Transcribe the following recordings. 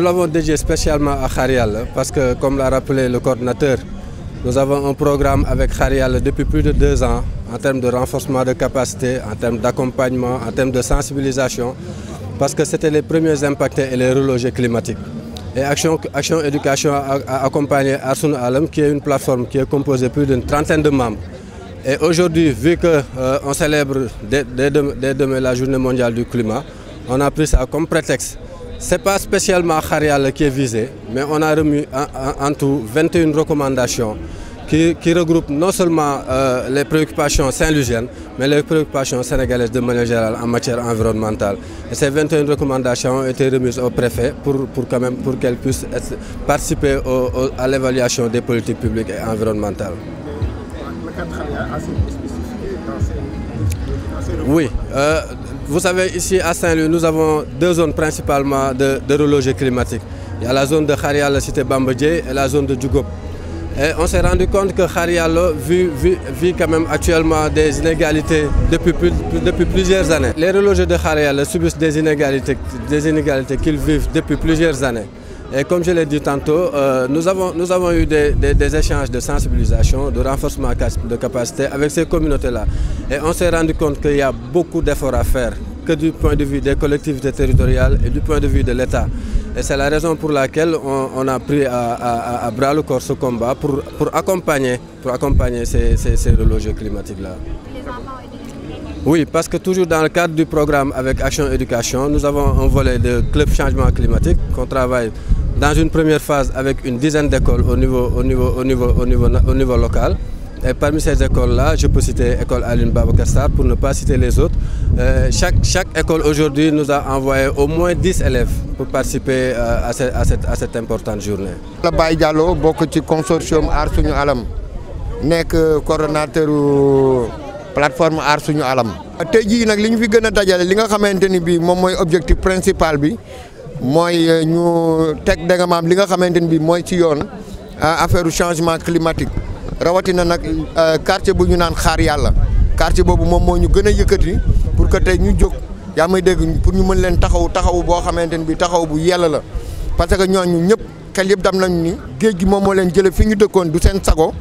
Nous l'avons dédié spécialement à Kharial parce que, comme l'a rappelé le coordinateur, nous avons un programme avec Kharial depuis plus de 2 ans en termes de renforcement de capacité, en termes d'accompagnement, en termes de sensibilisation, parce que c'était les premiers impactés et les relogés climatiques. Et Action Éducation a accompagné Arsoun Alam, qui est une plateforme qui est composée de plus d'une trentaine de membres. Et aujourd'hui, vu qu'on célèbre dès demain la journée mondiale du climat, on a pris ça comme prétexte. Ce n'est pas spécialement Kharial qui est visé, mais on a remis en tout 21 recommandations qui regroupent non seulement les préoccupations saint-louisiennes, mais les préoccupations sénégalaises de manière générale en matière environnementale. Et ces 21 recommandations ont été remises au préfet pour qu'elles puissent participer à l'évaluation des politiques publiques et environnementales. Oui, vous savez, ici à Saint-Louis, nous avons 2 zones principalement de relogés climatiques. Il y a la zone de Kharial, la cité Bambadjé, et la zone de Djougop. Et on s'est rendu compte que Kharial vit quand même actuellement des inégalités depuis plusieurs années. Les relogés de Kharial subissent des inégalités qu'ils vivent depuis plusieurs années. Et comme je l'ai dit tantôt, nous avons eu des échanges de sensibilisation, de renforcement de capacité avec ces communautés-là. Et on s'est rendu compte qu'il y a beaucoup d'efforts à faire, que du point de vue des collectivités territoriales et du point de vue de l'État. Et c'est la raison pour laquelle on a pris à bras le corps ce combat pour accompagner ces relogés climatiques-là. Oui, parce que toujours dans le cadre du programme avec Action Éducation, nous avons un volet de club changement climatique qu'on travaille dans une première phase avec une dizaine d'écoles au niveau local. Et parmi ces écoles-là, je peux citer l'école Aline Babakassar pour ne pas citer les autres. Chaque école aujourd'hui nous a envoyé au moins 10 élèves pour participer à cette importante journée. Baye Diallo bokk ci consortium Aar Suñu Alam nekk coordonnateur plateforme Aar Suñu Alam. Tey jii nag li ñu fi gën a dajale li nga xamante ni bii moom mooy objectif principal bi mooy ñu teg da nga maam li nga xamante ni bii mooy ci yoon affaire changement climatique. rawatina nag quartier bu ñu naan Xaar Yàlla quartier boobu moom moo ñu gën a yëkkati pour que tey ñu jóg yaa may dégg pour ñu mën leen taxaw boo xamante ni bii taxaw bu yella la parce que ñooñu ñëpp xel yëpp dam nañu ni géej gi moom moo leen jëlee fi ñu dëkkoon du seen sago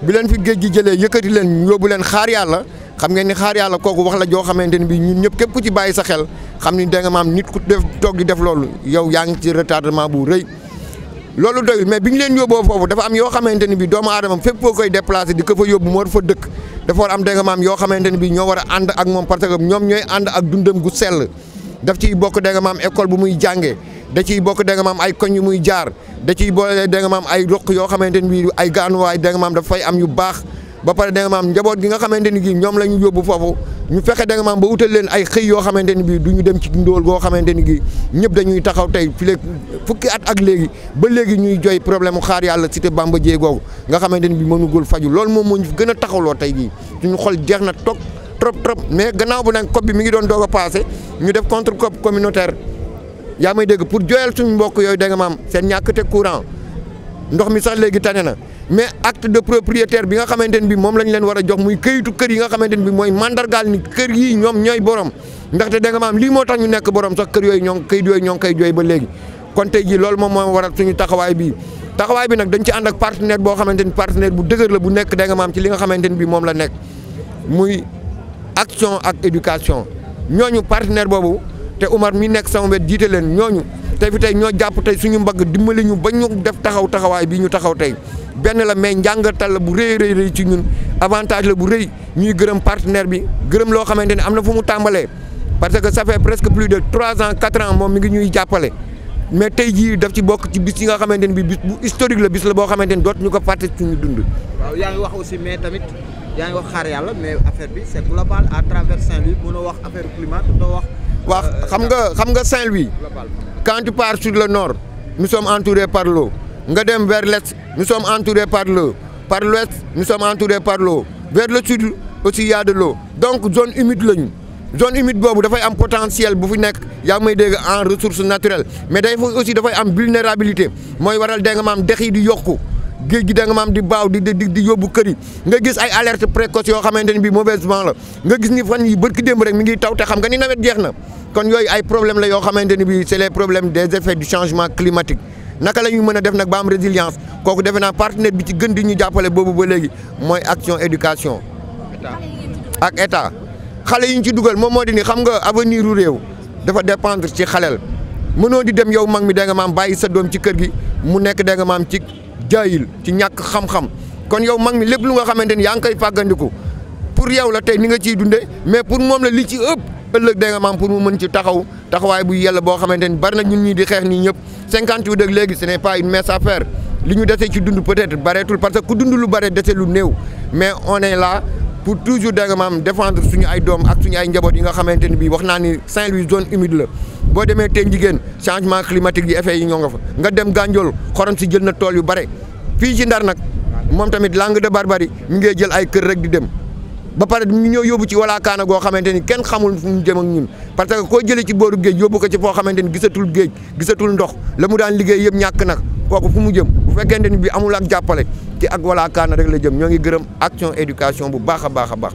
bi leen fi géej gi jëlee yëkkati leen yóbbu leen Xaar Yàlla xam ngeen ni Xaar Yàlla kooku wax la joo xamante ni bii ñun ñëpp képp ku ci bàyyi sa xel xam ni da nga maam nit ku def toog di def loolu yow yaa ngi ci retardement bu rëy. loolu doyul mais bi ñu leen yóbboo foofu dafa am yoo xamante ni bii doomu aadama fépp foo koy déplacé di ko fa yóbbu moo fa dëkk dafa war am da nga maam yoo xamante ni bii ñoo war a ànd ak moom parce que ñoom ñooy ànd ak dundam gu sell daf ciy bokk da nga maam école bu muy jàngee da ciy bokk da nga maam ay koñ yu muy jaar da ciy boole da nga maam ay roq yoo xamante ni bii ay gaanuwaay da nga maam daf fay am yu baax ba pare da nga maam njaboot gi nga xamante ni bii ñoom la ñu yóbbu foofu ñu fexe da nga maam ba utal leen ay xëy yoo xamante ni bii du ñu dem ci ndóol goo xamante ni bii ñëpp dañuy taxaw tey fii fukki at ak léegi ba léegi ñuy jooy problème mu Xaar Yàlla cité Bambadjé googu nga xamante ni bii mënugul faju loolu moom moo ñu gën a taxawloo tey jii suñu xol jeex na toog trop mais gannaaw bu nag COP bi mi ngi doon doog a passé ñu def contre COP communautaire yaa may dégg pour jooyal suñu mbokk yooyu da nga maam seen ñàkk te courant ndox mi sax léegi tane na mais acte de propriétaire bi nga xamante ne bi moom lañ leen war a jox muy këyitu kër yi nga xamante ne bi mooy mandargaal ni kër yi ñoom ñooy borom ndaxte da nga maam lii moo tax ñu nekk borom sax kër yooyu këyit yooyu ñoo ngi koy jooy ba léegi kon tey jii loolu moom moo waral suñu taxawaay bi nag dañ ci ànd ak partenaire boo xamante ni partenaire bu dëgër la bu nekk da nga maam ci li nga xamante ne bi moom la nekk muy action ak éducation ñooñu partenaire boobu te Oumar mi nekk sama wet jiite leen ñooñu tey fi tey ñoo jàpp tey suñu mbagg dimbali ñu ba ñu def taxawaay bi ñu taxaw tey benn la mais njàngatal la bu rëy ci ñun avantage la bu rëy ñuy gërëm partenaire bi gërëm loo xamante ne am na fu mu tàmbalee parce que ça fait presque plus de 3 ans 4 ans moom mi ngi ñuy jàppale mais tey jii daf ci bokk ci bis yi nga xamante ne bi bis bu historique la bis la boo xamante ne dootuñu ko fàtte suñu dund. waaw yaa ngi wax aussi mais tamit yaa ngi wax Xaar Yàlla mais affaire bi c'est global à travers Saint-Louis mënoo wax affaire climat doo wax. waaw xam nga Saint-Louis quand tu pars sur le nord nous sommes entourés par l'eau nga dem vers l'est nous sommes entourés par l'eau par l'ouest nous sommes entourés par l'eau vers le sud aussi il y a de l'eau donc zone humide lañu zone humide boobu dafay am potentiel bu fi nekk yaa may dégg en ressources naturelles mais day aussi dafay am vulnérabilité mooy waral da nga maam dex yi di yokku géej gi da nga maam di baaw di yóbbu kër yi nga gis ay alerte précoce yoo xamante ni bii mauvaise vent la nga gis ni fan yi bërki démb rek mi ngi taw te xam nga ni nawet jeex na kon yooyu ay problème la yoo xamante ni bii c'est les problèmes des effets du changement climatique naka la ñuy mën a def nag ba am résilience kooku defe naa partenaire bi ci gën di ñu jàppale boobu ba léegi mooy action éducation ak état xale yi ñu ci dugal moom moo di ni xam nga avenir u réew dafa dépendre ci xaleel mënoo di dem yow mag mi da nga maam bàyyi sa doom ci kër gi mu nekk da nga maam ci jaayil ci ñàkk xam-xam kon yow mag mi lépp lu nga xamante ni yaa ngi koy fàggandiku pour yow la tey ni nga ciy dundee mais pour moom la li ci ëpp ëllëg da nga maam pour mu mën ci taxawaay bu yella boo xamante ni bari na ñun ñii di xeex nii ñëpp 58 ak léegi ce n'est pas une mince affaire li ñu dese ci dund peut-être bareetul parce que ku dund lu bare dese lu néew mais on est là pour toujours da nga maam défendre suñu ay doom ak suñu ay njaboot yi nga xamante ni bii wax naa ni Saint-Louis zone humide la boo demee tey jigéen changement climatique yi effet yi ñoo nga fa nga dem Gandiol xorom si jël na tool yu bare fii ci Ndar nag moom tamit Langue de Barbarie mi ngi jël ay kër rek di dem ba pare ñu ñëw yóbbu ci wala kaana goo xamante ni kenn xamul fu mu jëm ak ñun parce que koo jëlee ci booru géej yóbbu ko ci foo xamante ni gisatul géej gisatul ndox la mu daan liggéey yëpp ñàkk nag kooku fu mu jëm bu fekkente ni bi amul ak jàppale ci ak wala kaana rek la jëm ñoo ngi gërëm action éducation bu baax a baax a baax